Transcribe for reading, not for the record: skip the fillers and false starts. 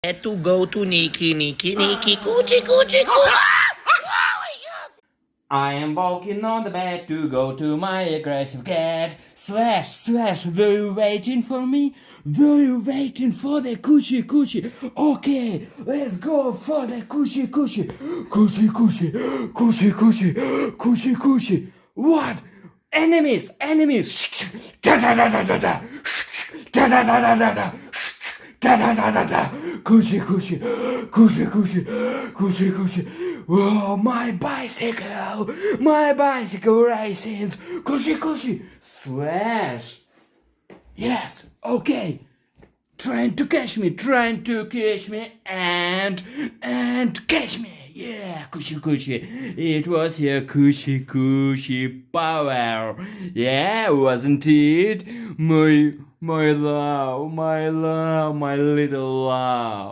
To go to Kuchi, Kuchi, Kuchi. I am walking on the bed to go to my aggressive cat. Slash, slash, they're waiting for me. They're waiting for the Kuchi-Kuchi. Okay, let's go for the Kuchi-Kuchi. Kuchi-Kuchi, Kuchi-Kuchi, Kuchi-Kuchi. What? Enemies, enemies. Da-da-da-da-da-da. Da-da-da-da-da-da. Da-da-da-da-da. Kuchi-Kuchi, Kuchi-Kuchi, Kuchi-Kuchi. Oh, my bicycle races. Kuchi-Kuchi. Slash. Yes, okay. Trying to catch me, and catch me. Yeah, Kuchi-Kuchi. It was your Kuchi-Kuchi power. Yeah, wasn't it? My love, my little love.